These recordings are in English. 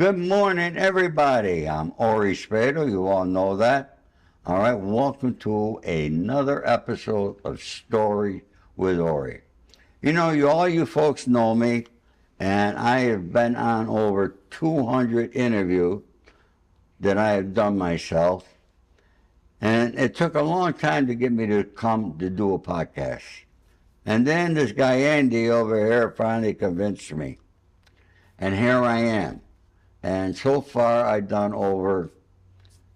Good morning, everybody. I'm Ori Spado. You all know that. All right, welcome to another episode of Story with Ori. You know, all you folks know me, and I have been on over 200 interviews that I have done myself. And it took a long time to get me to come to do a podcast. And then this guy Andy over here finally convinced me. And here I am. And so far I've done over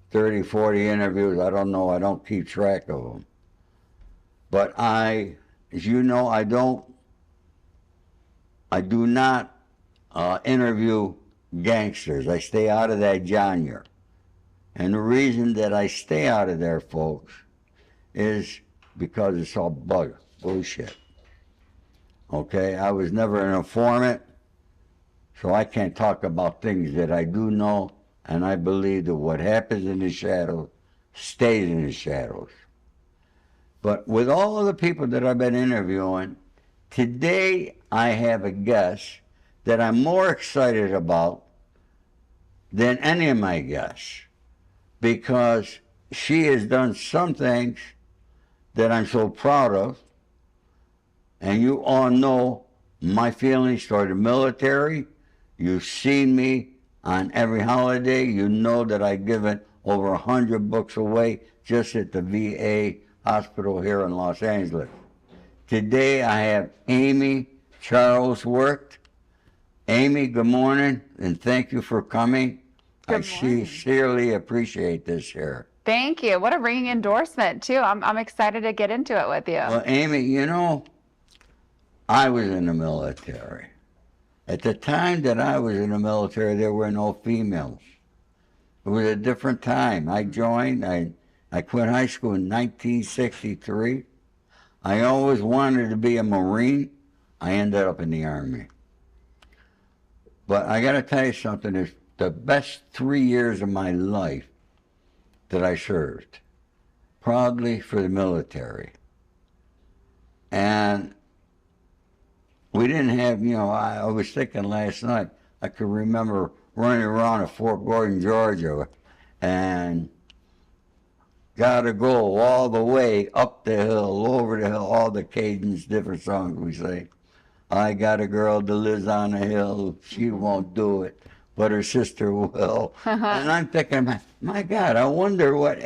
30, 40 interviews. I don't know. I don't keep track of them. But as you know, I do not interview gangsters. I stay out of that genre. And the reason that I stay out of there, folks, is because it's all bullshit. Okay? I was never an informant, so I can't talk about things that I do know, and I believe that what happens in the shadows stays in the shadows. But with all of the people that I've been interviewing, today I have a guest that I'm more excited about than any of my guests, because she has done some things that I'm so proud of. And you all know my feelings toward the military. You've seen me on every holiday. You know that I've given over 100 books away just at the VA hospital here in Los Angeles. Today I have Amy Charlesworth. Amy, good morning, and thank you for coming. I sincerely appreciate this here. Thank you. What a ringing endorsement, too. I'm excited to get into it with you. Well, Amy, you know, I was in the military. At the time that I was in the military, there were no females. It was a different time. I joined, I quit high school in 1963. I always wanted to be a Marine. I ended up in the Army. But I got to tell you something. It's the best 3 years of my life that I served, proudly for the military. And we didn't have, you know, I was thinking last night, I could remember running around at Fort Gordon, Georgia, and gotta go all the way up the hill, over the hill, all the Cajuns, different songs we say. I got a girl that lives on the hill, she won't do it, but her sister will. And I'm thinking, my God, I wonder what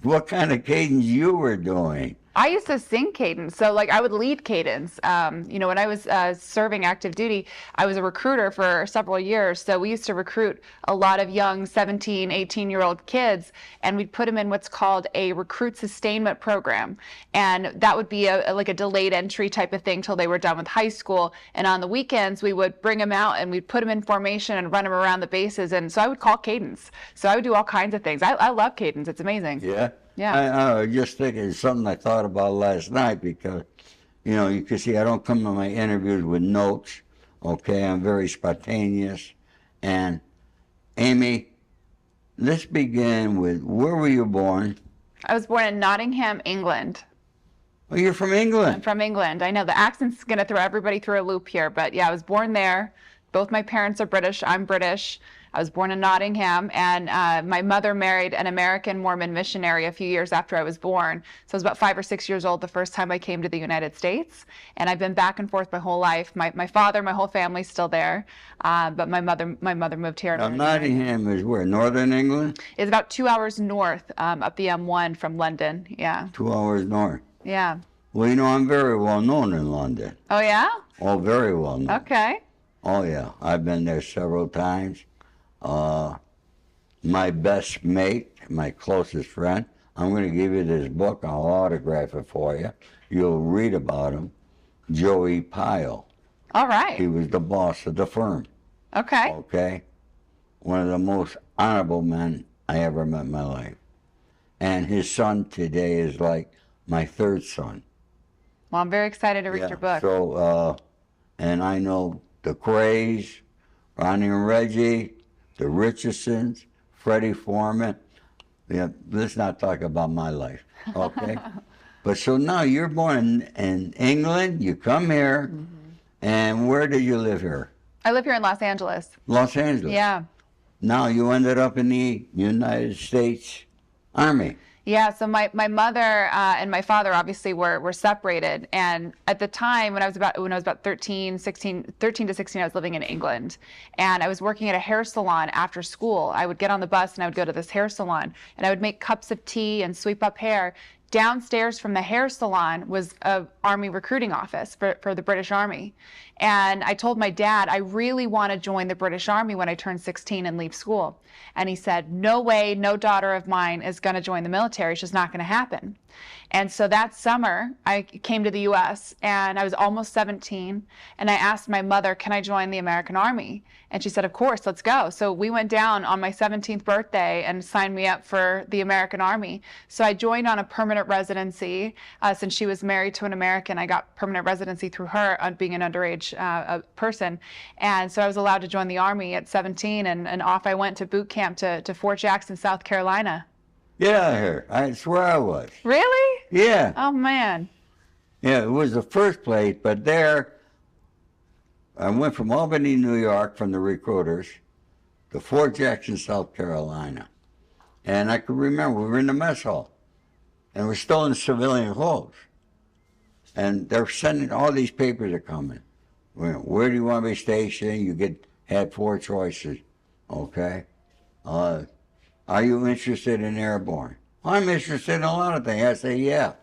what kind of cadence you were doing. I used to sing cadence, so like I would lead cadence. You know, when I was serving active duty, I was a recruiter for several years. So we used to recruit a lot of young 17, 18-year-old kids, and we'd put them in what's called a recruit sustainment program. And that would be like a delayed entry type of thing till they were done with high school. And on the weekends, we would bring them out and we'd put them in formation and run them around the bases. And so I would call cadence. So I would do all kinds of things. I love cadence. It's amazing. Yeah. Yeah. I was just thinking something I thought about last night because, you know, you can see I don't come to my interviews with notes, okay? I'm very spontaneous. And, Amy, let's begin with, where were you born? I was born in Nottingham, England. Oh, you're from England? I'm from England. I know the accent's going to throw everybody through a loop here, but yeah, I was born there. Both my parents are British. I'm British. I was born in Nottingham, and my mother married an American Mormon missionary a few years after I was born. So I was about 5 or 6 years old the first time I came to the United States, and I've been back and forth my whole life. My father, my whole family's still there, but my mother moved here. Now, Nottingham is where, northern England? It's about 2 hours north up the M1 from London, yeah. 2 hours north? Yeah. Well, you know, I'm very well known in London. Oh, yeah? Oh, very well known. Okay. Oh, yeah. I've been there several times. My best mate, my closest friend, I'm going to give you this book. I'll autograph it for you. You'll read about him. Joey Pyle. All right. He was the boss of the firm. Okay. Okay? One of the most honorable men I ever met in my life. And his son today is like my third son. Well, I'm very excited to read your book. So, and I know the Crays, Ronnie and Reggie, the Richardsons, Freddie Foreman. Yeah, let's not talk about my life, okay? But so now you're born in England, you come here, and where do you live here? I live here in Los Angeles. Los Angeles. Yeah. Now you ended up in the United States Army. Yeah, so my mother and my father obviously were separated, and at the time when I was about 13 to 16, I was living in England, and I was working at a hair salon after school. I would get on the bus and I would go to this hair salon, and I would make cups of tea and sweep up hair. Downstairs from the hair salon was a Army recruiting office for the British Army. And I told my dad, I really want to join the British Army when I turn 16 and leave school. And he said, no way, no daughter of mine is going to join the military. It's just not going to happen. And so that summer, I came to the U.S. and I was almost 17. And I asked my mother, can I join the American Army? And she said, of course, let's go. So we went down on my 17th birthday and signed me up for the American Army. So I joined on a permanent residency. Since she was married to an American, I got permanent residency through her being an underage person. And so I was allowed to join the Army at 17, and off I went to boot camp to Fort Jackson, South Carolina. Get out of here. That's where I was. Really? Yeah. Oh, man. Yeah, it was the first place, but there, I went from Albany, New York, from the recruiters, to Fort Jackson, South Carolina. And I could remember, we were in the mess hall, and we're still in civilian clothes. And they're sending, all these papers are coming. Where do you want to be stationed? You had 4 choices, okay? Are you interested in airborne? I'm interested in a lot of things. I say, yeah.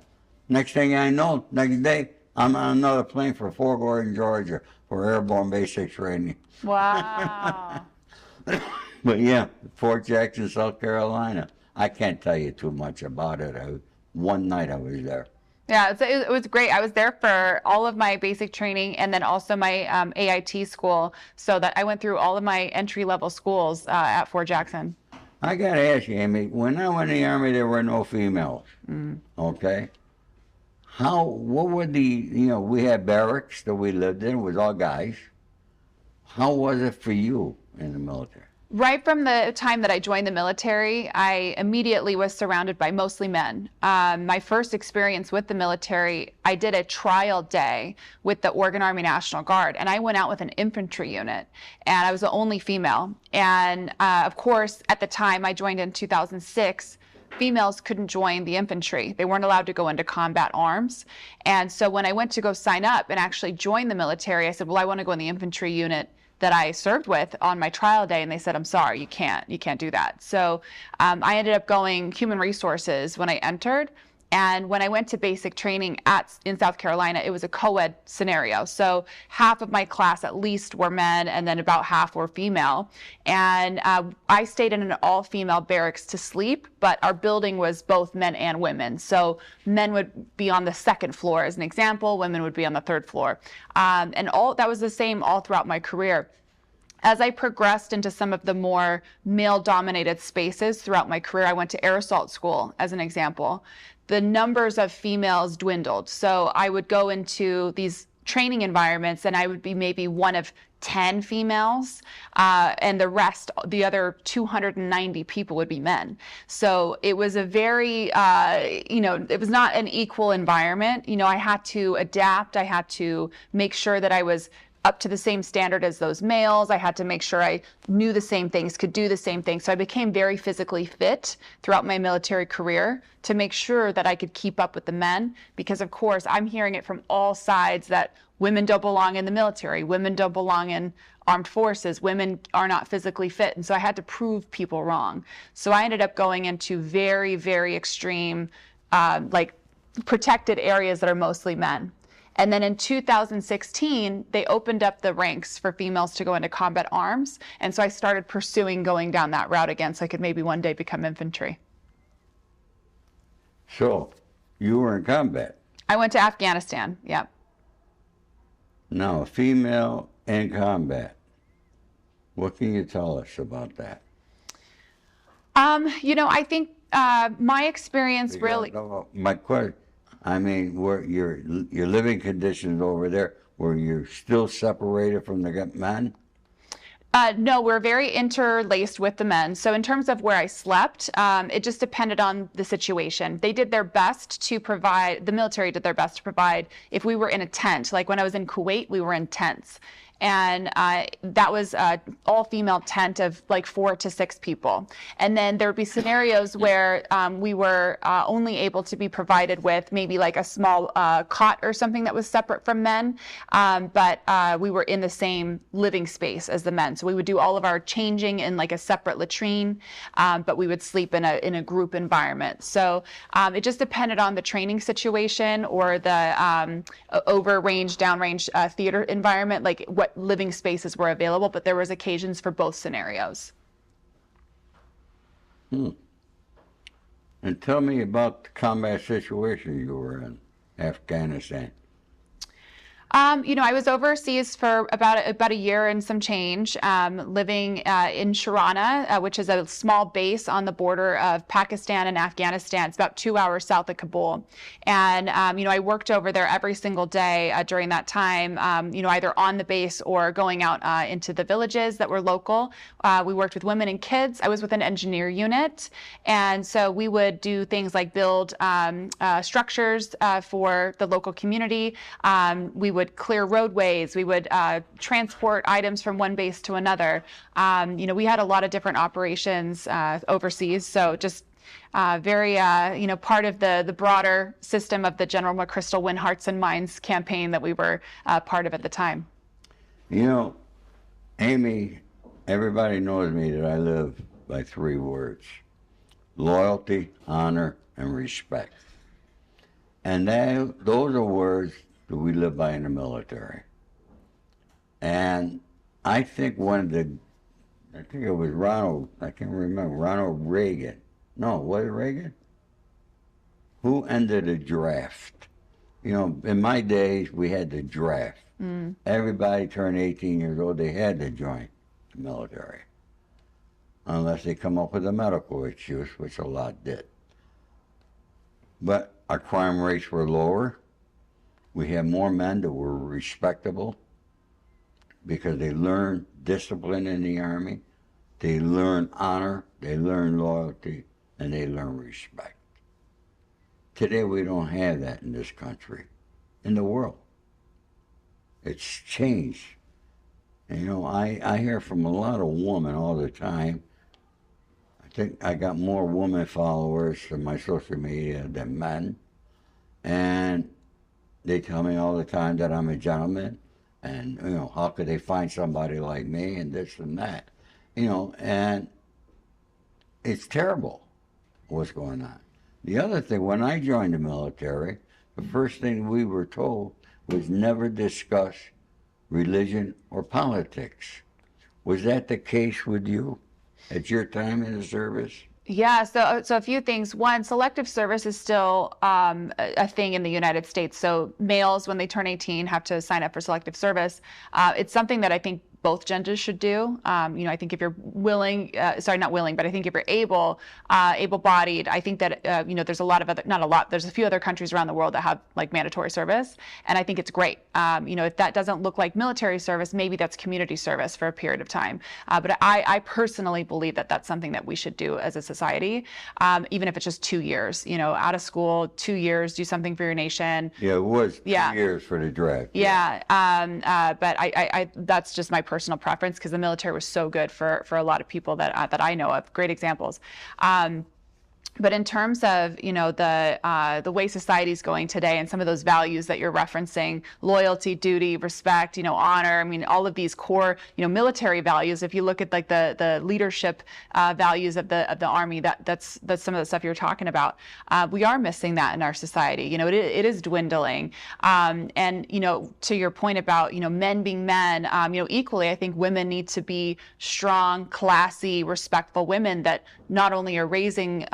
Next thing I know, next day, I'm on another plane for Fort Gordon, Georgia for airborne basic training. Wow. But yeah, Fort Jackson, South Carolina. I can't tell you too much about it. One night I was there. Yeah, it was great. I was there for all of my basic training and then also my AIT school, so that I went through all of my entry-level schools at Fort Jackson. I got to ask you, Amy, when I went in the Army, there were no females, okay? What were we had barracks that we lived in, it was all guys. How was it for you in the military? Right from the time that I joined the military, I immediately was surrounded by mostly men. My first experience with the military, I did a trial day with the Oregon Army National Guard, and I went out with an infantry unit, and I was the only female. And of course, at the time I joined in 2006, females couldn't join the infantry. They weren't allowed to go into combat arms. And so when I went to go sign up and actually join the military, I said, well, I want to go in the infantry unit that I served with on my trial day, and they said, I'm sorry, you can't do that. So I ended up going human resources when I entered, and when I went to basic training in South Carolina, it was a co-ed scenario. So half of my class at least were men, and then about half were female. And I stayed in an all-female barracks to sleep, but our building was both men and women. So men would be on the 2nd floor as an example, women would be on the 3rd floor. And that was the same all throughout my career. As I progressed into some of the more male-dominated spaces throughout my career, I went to air assault school as an example. The numbers of females dwindled. So I would go into these training environments and I would be maybe one of 10 females, and the other 290 people would be men. So it was a very, it was not an equal environment. I had to adapt. I had to make sure that I was up to the same standard as those males. I had to make sure I knew the same things, could do the same things. So I became very physically fit throughout my military career to make sure that I could keep up with the men, because of course I'm hearing it from all sides that women don't belong in the military, women don't belong in armed forces, women are not physically fit. And so I had to prove people wrong. So I ended up going into very, very extreme, protected areas that are mostly men. And then in 2016, they opened up the ranks for females to go into combat arms. And so I started pursuing going down that route again so I could maybe one day become infantry. So you were in combat? I went to Afghanistan, yep. Now, a female in combat. What can you tell us about that? I think my experience really... My question, were your living conditions over there, were you still separated from the men? No, we're very interlaced with the men. So in terms of where I slept, it just depended on the situation. They did their best to provide, the military did their best to provide, if we were in a tent, like when I was in Kuwait, we were in tents. and that was all female tent of like 4 to 6 people. And then there would be scenarios where we were only able to be provided with maybe like a small cot or something that was separate from men, but we were in the same living space as the men. So we would do all of our changing in like a separate latrine, but we would sleep in a group environment. So it just depended on the training situation or the over range, downrange theater environment, like what living spaces were available, but there was occasions for both scenarios. And tell me about the combat situation you were in Afghanistan. I was overseas for about a year and some change, living in Sharana, which is a small base on the border of Pakistan and Afghanistan. It's about 2 hours south of Kabul. And, I worked over there every single day during that time, either on the base or going out into the villages that were local. We worked with women and kids. I was with an engineer unit. And so we would do things like build structures for the local community. We would clear roadways. We would transport items from one base to another. We had a lot of different operations overseas. So just very, part of the broader system of the General McChrystal Win Hearts and Minds campaign that we were part of at the time. Amy, everybody knows me that I live by 3 words: loyalty, honor, and respect. And those are words that we live by in the military. And I think I think it was Ronald, I can't remember, Ronald Reagan. No, was it Reagan? Who ended the draft? In my days, we had the draft. Everybody turned 18 years old, they had to join the military. Unless they come up with a medical excuse, which a lot did. But our crime rates were lower. We had more men that were respectable because they learned discipline in the Army, they learned honor, they learned loyalty, and they learned respect. Today we don't have that in this country, in the world. It's changed. And, I hear from a lot of women all the time. I think I got more women followers on my social media than men. And they tell me all the time that I'm a gentleman, and how could they find somebody like me, and this and that, and it's terrible what's going on. The other thing, when I joined the military, the first thing we were told was never discuss religion or politics. Was that the case with you at your time in the service? Yeah, so a few things. One, selective service is still a thing in the United States. So males, when they turn 18, have to sign up for selective service. It's something that I think both genders should do. I think if you're willing, not willing, but I think if you're able-bodied, I think that, there's a lot of other, not a lot, there's a few other countries around the world that have like mandatory service. And I think it's great. If that doesn't look like military service, maybe that's community service for a period of time. But I personally believe that that's something that we should do as a society, even if it's just 2 years, out of school, 2 years, do something for your nation. Yeah, it was 2 years for the draft. Yeah. But I that's just my personal preference, because the military was so good for a lot of people that I know of. Great examples. But in terms of, the way society's going today and some of those values that you're referencing, loyalty, duty, respect, honor, all of these core, military values, if you look at like the leadership values of the Army, that's some of the stuff you're talking about. We are missing that in our society. It is dwindling. And, to your point about, men being men, equally, I think women need to be strong, classy, respectful women that not only are raising,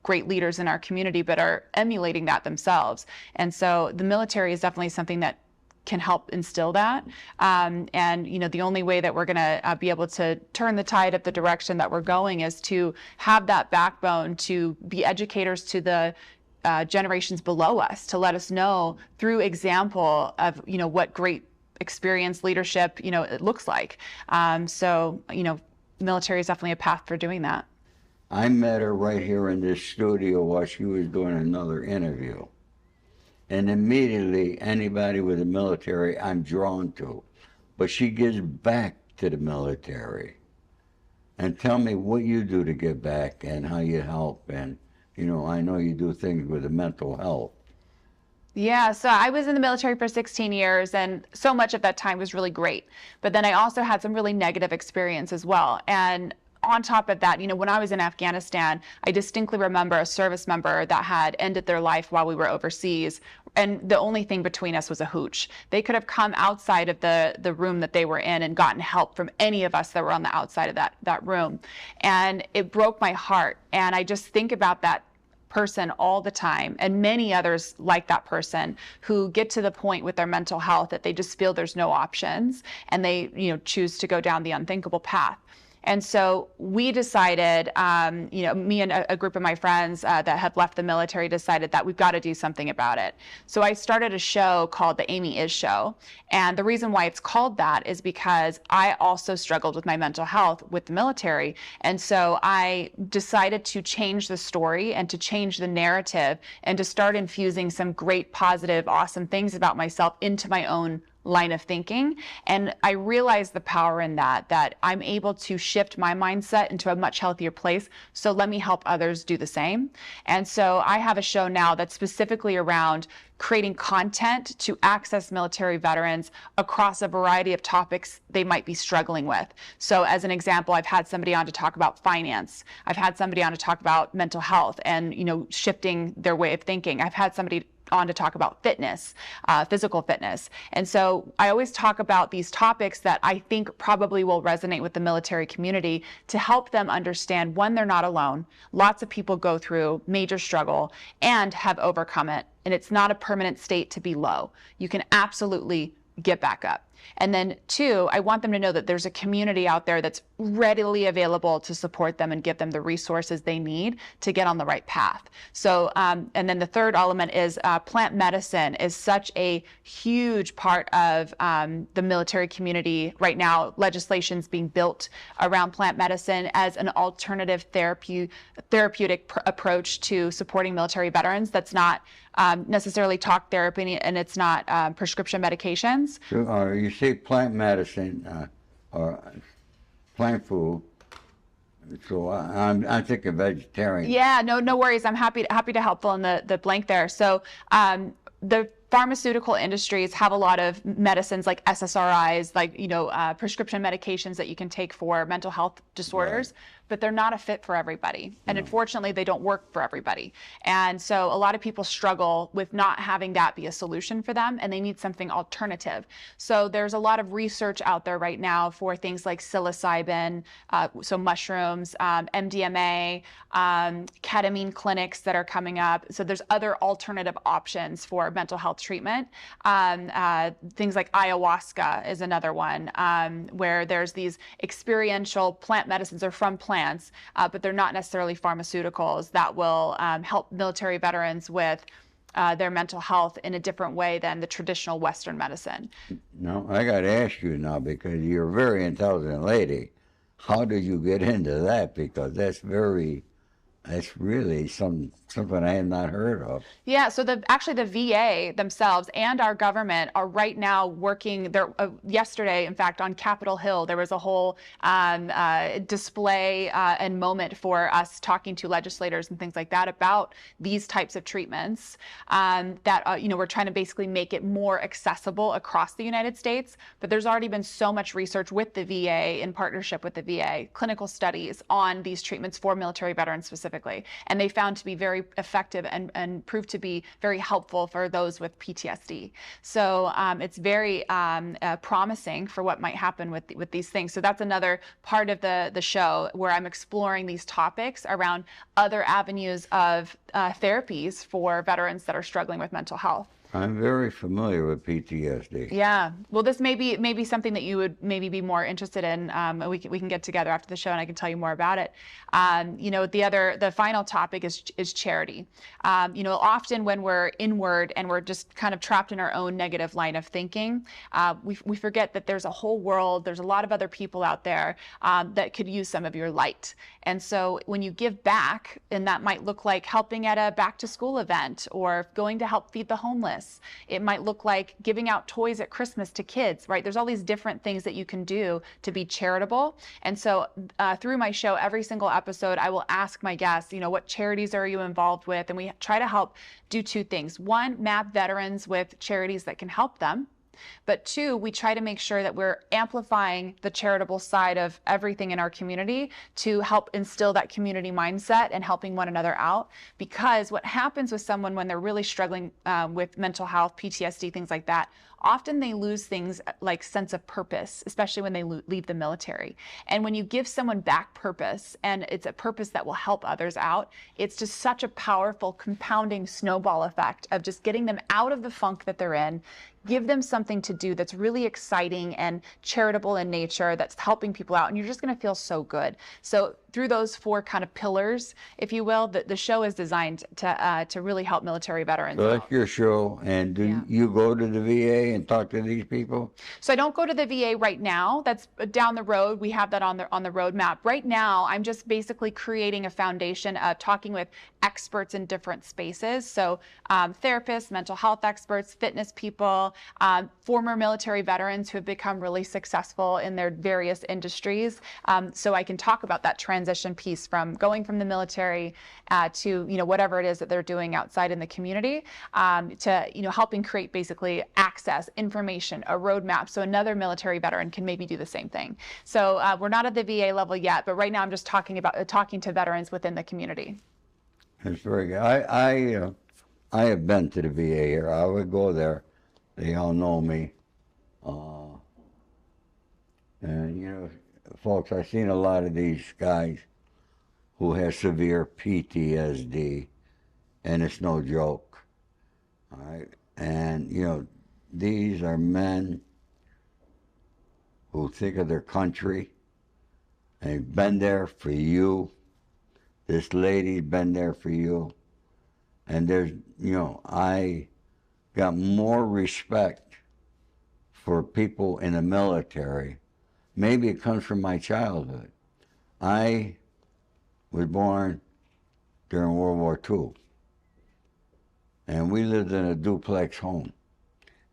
great leaders in our community, but are emulating that themselves. And so the military is definitely something that can help instill that. And, the only way that we're going to be able to turn the tide of the direction that we're going is to have that backbone, to be educators to the generations below us, to let us know through example of, what great experience, leadership, it looks like. Military is definitely a path for doing that. I met her right here in this studio while she was doing another interview. And immediately, anybody with the military I'm drawn to. but she gives back to the military. And tell me what you do to give back and how you help. And, you know, I know you do things with the mental health. Yeah, so I was in the military for 16 years, and so much of that time was really great. But then I also had some really negative experience as well. And on top of that, you know, when I was in Afghanistan, I distinctly remember a service member that had ended their life while we were overseas. And the only thing between us was a hooch. They could have come outside of the room that they were in and gotten help from any of us that were on the outside of that room. And it broke my heart. And I just think about that person all the time, and many others like that person who get to the point with their mental health that they just feel there's no options, and they, you know, choose to go down the unthinkable path. And so we decided, you know, me and a group of my friends that had left the military decided that we've got to do something about it. So I started a show called The Amy Is Show. And the reason why it's called that is because I also struggled with my mental health with the military. And so I decided to change the story and to change the narrative and to start infusing some great, positive, awesome things about myself into my own line of thinking. And I realized the power in that I'm able to shift my mindset into a much healthier place. So let me help others do the same. And so I have a show now that's specifically around creating content to access military veterans across a variety of topics they might be struggling with. So as an example, I've had somebody on to talk about finance. I've had somebody on to talk about mental health and, you know, shifting their way of thinking. I've had somebody on to talk about fitness, physical fitness. And so I always talk about these topics that I think probably will resonate with the military community to help them understand, one, they're not alone. Lots of people go through major struggle and have overcome it. And it's not a permanent state to be low. You can absolutely get back up. And then two, I want them to know that there's a community out there that's readily available to support them and give them the resources they need to get on the right path. So, and then the third element is plant medicine is such a huge part of the military community right now. Legislation's being built around plant medicine as an alternative therapeutic approach to supporting military veterans. That's not necessarily talk therapy, and it's not prescription medications. So, you say plant medicine or plant food. So I'm thinking vegetarian. Yeah, no worries. I'm happy to help fill in the blank there. So the pharmaceutical industries have a lot of medicines like SSRIs, like, you know, prescription medications that you can take for mental health disorders. Right. But they're not a fit for everybody. And unfortunately, they don't work for everybody. And so a lot of people struggle with not having that be a solution for them, and they need something alternative. So there's a lot of research out there right now for things like psilocybin, so mushrooms, MDMA, ketamine clinics that are coming up. So there's other alternative options for mental health treatment. Things like ayahuasca is another one, where there's these experiential plant medicines or from plants, but they're not necessarily pharmaceuticals that will help military veterans with their mental health in a different way than the traditional Western medicine. No, I got to ask you now, because you're a very intelligent lady. How did you get into that? Because that's really something I had not heard of. Yeah, so actually the VA themselves and our government are right now working there. Yesterday, in fact, on Capitol Hill, there was a whole display and moment for us talking to legislators and things like that about these types of treatments that, you know, we're trying to basically make it more accessible across the United States. But there's already been so much research with the VA, in partnership with the VA, clinical studies on these treatments for military veterans specifically. And they found to be very effective and proved to be very helpful for those with PTSD. So it's very promising for what might happen with these things. So that's another part of the show where I'm exploring these topics around other avenues of therapies for veterans that are struggling with mental health. I'm very familiar with PTSD. Yeah. Well, this may be something that you would maybe be more interested in. We can get together after the show and I can tell you more about it. You know, the final topic is charity. You know, often when we're inward and we're just kind of trapped in our own negative line of thinking, we forget that there's a whole world, there's a lot of other people out there that could use some of your light. And so when you give back, and that might look like helping speaking at a back to school event or going to help feed the homeless. It might look like giving out toys at Christmas to kids, right? There's all these different things that you can do to be charitable. And so through my show, every single episode, I will ask my guests, what charities are you involved with? And we try to help do two things. One, map veterans with charities that can help them. But two, we try to make sure that we're amplifying the charitable side of everything in our community to help instill that community mindset and helping one another out. Because what happens with someone when they're really struggling with mental health, PTSD, things like that, often they lose things like sense of purpose, especially when they leave the military. And when you give someone back purpose, and it's a purpose that will help others out, it's just such a powerful compounding snowball effect of just getting them out of the funk that they're in, give them something to do that's really exciting and charitable in nature, that's helping people out, and you're just going to feel so good. So through those four kind of pillars, if you will, the show is designed to really help military veterans. So that's your show, and do you go to the VA and talk to these people? So I don't go to the VA right now. That's down the road. We have that on the roadmap. Right now, I'm just basically creating a foundation of talking with experts in different spaces. So therapists, mental health experts, fitness people, former military veterans who have become really successful in their various industries. So I can talk about that transition piece from going from the military to whatever it is that they're doing outside in the community, to helping create basically access, information, a roadmap, so another military veteran can maybe do the same thing. So we're not at the VA level yet, but right now I'm just talking to veterans within the community. That's very good. I have been to the VA here. I would go there. They all know me. And folks, I've seen a lot of these guys who have severe PTSD, and it's no joke. All right? And, these are men who think of their country, and they've been there for you. This lady's been there for you. And there's, I got more respect for people in the military. Maybe it comes from my childhood. I was born during World War II, and we lived in a duplex home.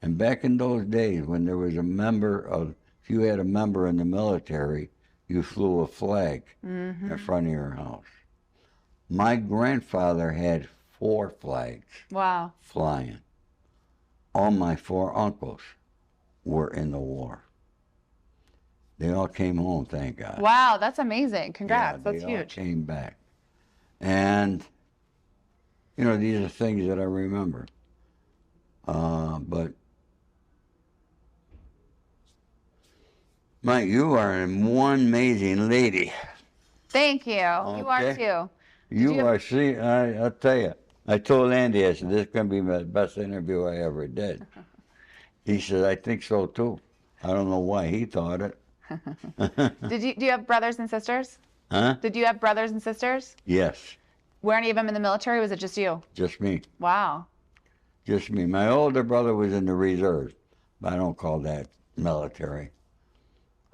And back in those days, when there was if you had a member in the military, you flew a flag in front of your house. My grandfather had 4 flags flying. All my 4 uncles were in the war. They all came home, thank God. Wow, that's amazing. Congrats, Yeah, that's they all huge. came back. And, these are things that I remember. But, Mike, you are one amazing lady. Thank you. You are too. I'll tell you, I told Andy, I said, this is going to be the best interview I ever did. He said, I think so too. I don't know why he thought it. Do you have brothers and sisters? Huh? Did you have brothers and sisters? Yes. Were any of them in the military, or was it just you? Just me. Wow. Just me. My older brother was in the reserves, but I don't call that military.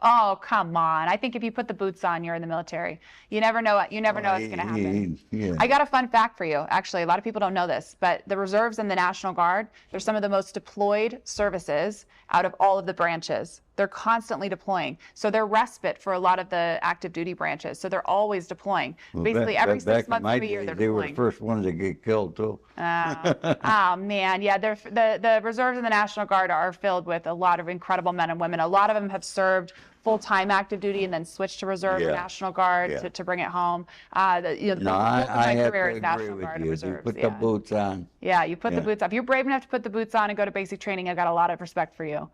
Oh, come on. I think if you put the boots on, you're in the military. You never know what's going to happen. Yeah. I got a fun fact for you. Actually, a lot of people don't know this, but the reserves and the National Guard, they're some of the most deployed services out of all of the branches. They're constantly deploying. So they're respite for a lot of the active duty branches. So they're always deploying. Well, basically, every 6 months to to a year, they're they deploying. were the first ones to get killed, too. Oh, man. Yeah, the reserves and the National Guard are filled with a lot of incredible men and women. A lot of them have served full-time active duty and then switched to reserve or National Guard to bring it home. I have to agree National with Guard you. and You reserves. put the boots on. Yeah, you put the boots on. If you're brave enough to put the boots on and go to basic training, I've got a lot of respect for you.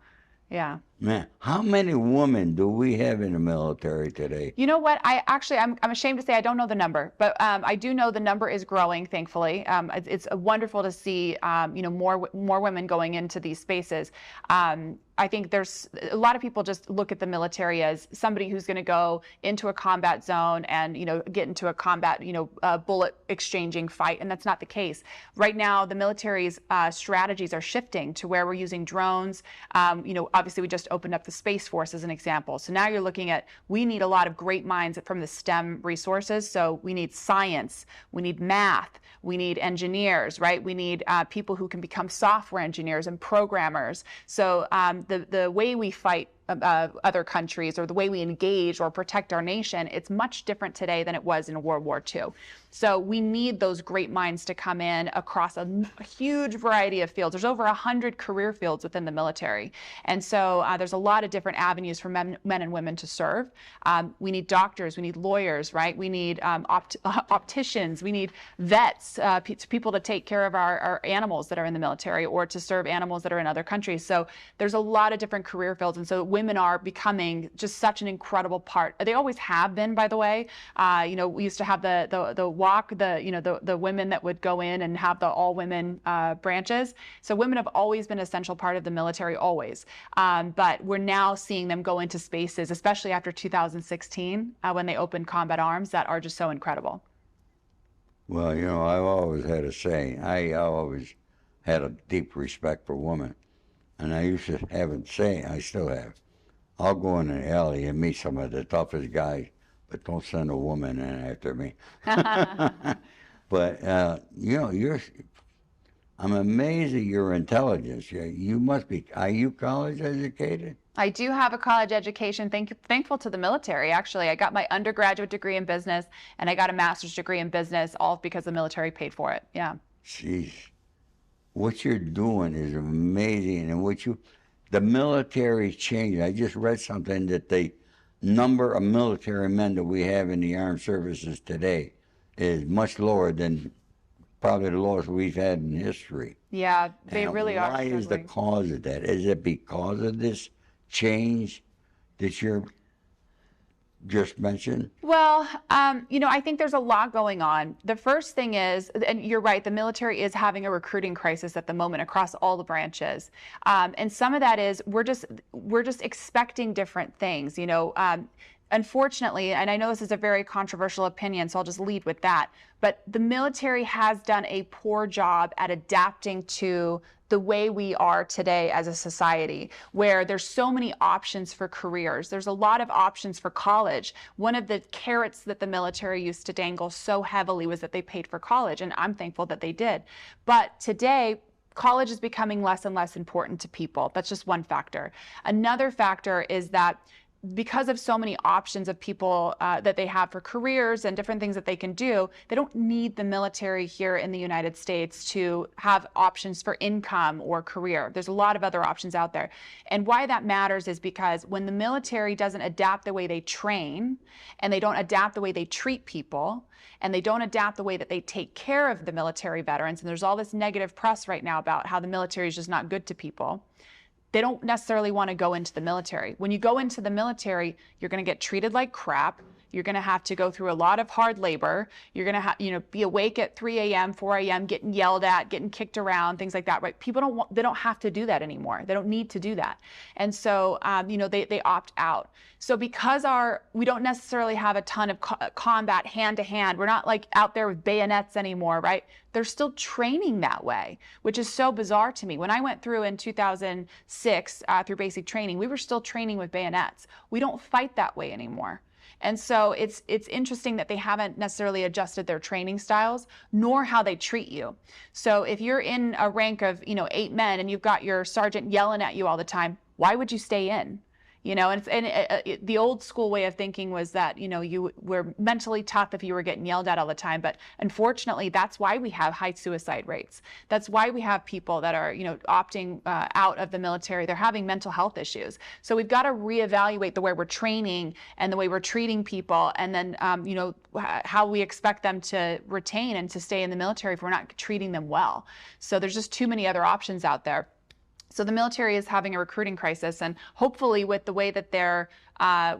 Yeah. Man, how many women do we have in the military today? You know what? I'm ashamed to say I don't know the number, but I do know the number is growing, thankfully. It's wonderful to see, more women going into these spaces. I think there's a lot of people just look at the military as somebody who's going to go into a combat zone and, get into a combat, bullet exchanging fight. And that's not the case. Right now, the military's strategies are shifting to where we're using drones. Obviously we just just opened up the Space Force as an example. So now you're looking at, we need a lot of great minds from the STEM resources. So we need science, we need math, we need engineers, right? We need people who can become software engineers and programmers. So the way we fight other countries, or the way we engage or protect our nation, it's much different today than it was in World War II. So we need those great minds to come in across a huge variety of fields. There's over 100 career fields within the military. And so there's a lot of different avenues for men and women to serve. We need doctors, we need lawyers, right? We need opticians, we need vets, people to take care of our animals that are in the military, or to serve animals that are in other countries. So there's a lot of different career fields. And so women are becoming just such an incredible part. They always have been, by the way. We used to have the walk, the women that would go in and have the all women branches. So women have always been an essential part of the military, always. But we're now seeing them go into spaces, especially after 2016, when they opened combat arms, that are just so incredible. Well, I've always had a saying. I always had a deep respect for women. And I used to have a saying, I still have. I'll go in an alley and meet some of the toughest guys, but don't send a woman in after me. But, I'm amazed at your intelligence. You must be, are you college educated? I do have a college education, thankful to the military, actually. I got my undergraduate degree in business, and I got a master's degree in business, all because the military paid for it, yeah. Jeez. What you're doing is amazing, and the military changed. I just read something that the number of military men that we have in the armed services today is much lower than probably the lowest we've had in history. Yeah, they really are. Why is the cause of that? Is it because of this change that you're just mentioned? Well, I think there's a lot going on. The first thing is, and you're right, the military is having a recruiting crisis at the moment across all the branches. And some of that is we're just expecting different things, Unfortunately, and I know this is a very controversial opinion, so I'll just lead with that, but the military has done a poor job at adapting to the way we are today as a society, where there's so many options for careers. There's a lot of options for college. One of the carrots that the military used to dangle so heavily was that they paid for college, and I'm thankful that they did. But today, college is becoming less and less important to people. That's just one factor. Another factor is that because of so many options of people that they have for careers and different things that they can do, they don't need the military here in the United States to have options for income or career. There's a lot of other options out there. And why that matters is because when the military doesn't adapt the way they train, and they don't adapt the way they treat people, and they don't adapt the way that they take care of the military veterans, and there's all this negative press right now about how the military is just not good to people, they don't necessarily want to go into the military. When you go into the military, you're going to get treated like crap. You're going to have to go through a lot of hard labor. You're going to be awake at 3 a.m., 4 a.m., getting yelled at, getting kicked around, things like that, right? People they don't have to do that anymore. They don't need to do that. And so, they opt out. So because we don't necessarily have a ton of combat hand to hand, we're not like out there with bayonets anymore, right? They're still training that way, which is so bizarre to me. When I went through in 2006 through basic training, we were still training with bayonets. We don't fight that way anymore. And so it's interesting that they haven't necessarily adjusted their training styles, nor how they treat you. So if you're in a rank of 8 men and you've got your sergeant yelling at you all the time, why would you stay in? The old school way of thinking was that, you were mentally tough if you were getting yelled at all the time. But unfortunately, that's why we have high suicide rates. That's why we have people that are, opting out of the military. They're having mental health issues. So we've got to reevaluate the way we're training and the way we're treating people, and then, how we expect them to retain and to stay in the military if we're not treating them well. So there's just too many other options out there. So the military is having a recruiting crisis, and hopefully with the way that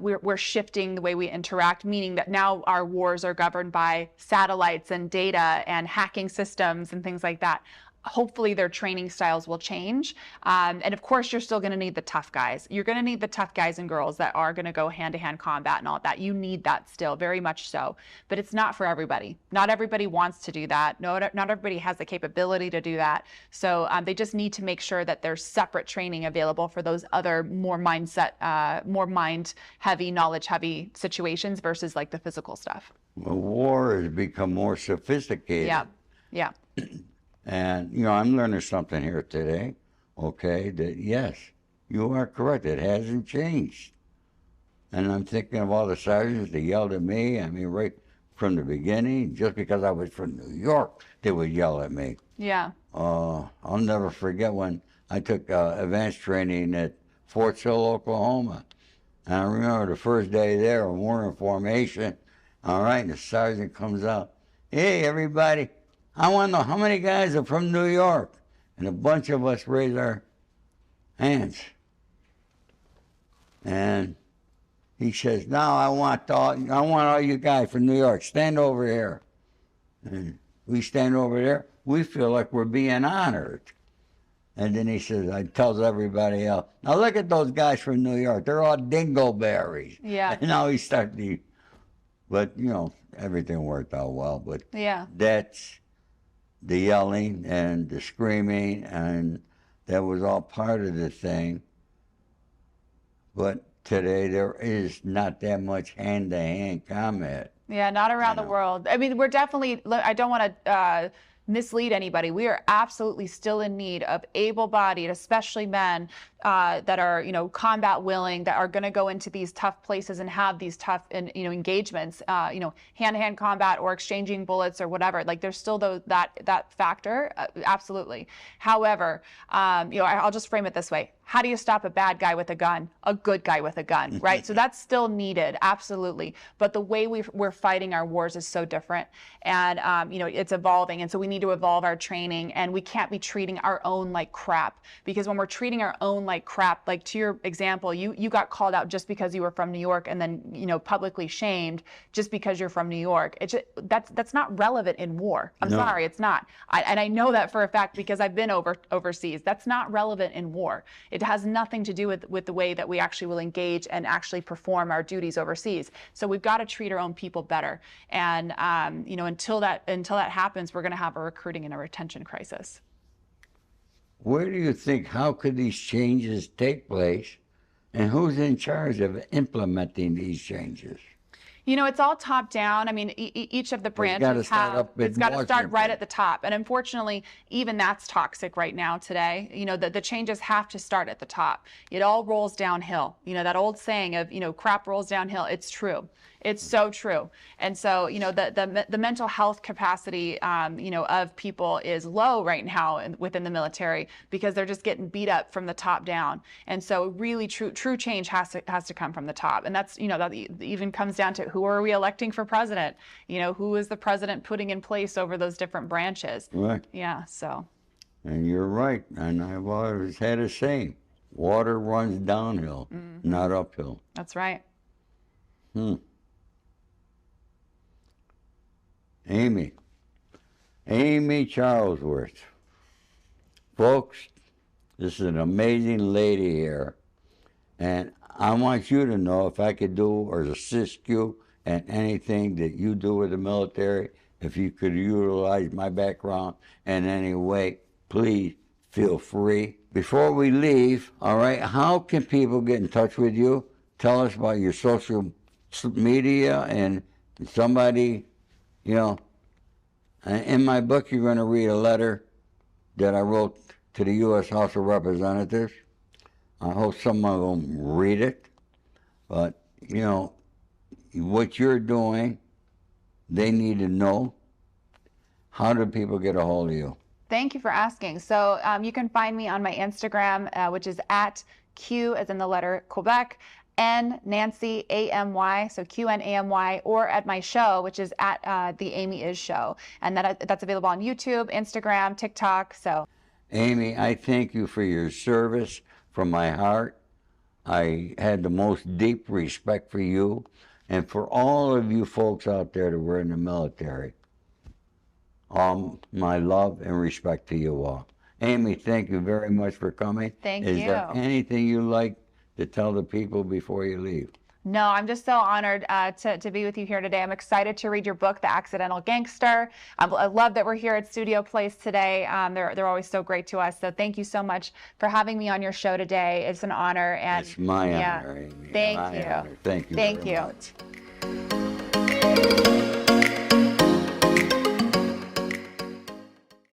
we're shifting the way we interact, meaning that now our wars are governed by satellites and data and hacking systems and things like that. hopefully their training styles will change. And of course, you're still going to need the tough guys. You're going to need the tough guys and girls that are going to go hand-to-hand combat and all that. You need that still, very much so. But it's not for everybody. Not everybody wants to do that. No, not everybody has the capability to do that. So they just need to make sure that there's separate training available for those other more mindset, more mind-heavy, knowledge-heavy situations versus like the physical stuff. Well, war has become more sophisticated. Yeah, yeah. And, you know, I'm learning something here today, okay, that yes, you are correct. It hasn't changed. And I'm thinking of all the sergeants that yelled at me. I mean, right from the beginning, just because I was from New York, they would yell at me. Yeah. I'll never forget when I took advanced training at Fort Sill, Oklahoma. And I remember the first day there, we're in formation, all right, and the sergeant comes out, hey, everybody, I want to know how many guys are from New York. And a bunch of us raised our hands. And he says, now I want all you guys from New York, stand over here. And we stand over there, we feel like we're being honored. And then he says, I tells everybody else, now look at those guys from New York, they're all dingleberries. Yeah. And now he started to, but you know, everything worked out well. But Yeah. that's the yelling and the screaming, and that was all part of the thing. But today there is not that much hand-to-hand combat. Yeah, not around the world. I mean, we're definitely, I don't want to mislead anybody. We are absolutely still in need of able-bodied, especially men, that are, you know, combat willing, that are going to go into these tough places and have these tough, you know, engagements, you know, hand-to-hand combat or exchanging bullets or whatever. Like, there's still that factor, absolutely. However, you know, I'll just frame it this way. How do you stop a bad guy with a gun? A good guy with a gun, right? So that's still needed, absolutely. But the way we're fighting our wars is so different, and you know, it's evolving, and so we need to evolve our training, and we can't be treating our own like crap, because when we're treating our own like crap, like to your example, you got called out just because you were from New York, and then, you know, publicly shamed just because you're from New York. It's just, that's not relevant in war. I'm sorry, it's not. And I know that for a fact because I've been overseas. That's not relevant in war. It has nothing to do with the way that we actually will engage and actually perform our duties overseas. So we've got to treat our own people better. And you know, until that happens, we're going to have a recruiting and a retention crisis. Where do you think, how could these changes take place, and who's in charge of implementing these changes? You know, it's all top down. I mean, each of the branches it's got to start right at the top. And unfortunately, even that's toxic right now today. You know, the changes have to start at the top. It all rolls downhill. You know, that old saying of, you know, crap rolls downhill. It's true. It's so true. And so, you know, the mental health capacity, you know, of people is low right now within the military, because they're just getting beat up from the top down. And so really true change has to come from the top. And that's, you know, that even comes down to, who are we electing for president? You know, who is the president putting in place over those different branches? Right. Yeah, so. And you're right. And I've always had a saying, water runs downhill, not uphill. That's right. Amy Charlesworth. Folks, this is an amazing lady here. And I want you to know, if I could do or assist you in anything that you do with the military, if you could utilize my background in any way, please feel free. Before we leave, all right, how can people get in touch with you? Tell us about your social media, and somebody, you know, in my book, you're going to read a letter that I wrote to the U.S. House of Representatives. I hope some of them read it. But, you know, what you're doing, they need to know. How do people get a hold of you? Thank you for asking. So you can find me on my Instagram, which is at Q as in the letter Quebec, N Nancy AMY, so QNAMY, or at my show, which is at the Amy Is Show, and that's available on YouTube, Instagram, TikTok. So, Amy, I thank you for your service from my heart. I had the most deep respect for you, and for all of you folks out there that were in the military. my love and respect to you all. Amy, thank you very much for coming. Thank Is you. there anything you like to tell the people before you leave? No, I'm just so honored to be with you here today. I'm excited to read your book, The Accidental Gangster. I love that we're here at Studio Place today. They're always so great to us. So thank you so much for having me on your show today. It's an honor. And It's my honor, Amy. Thank My you. honor. Thank you Thank very you. much.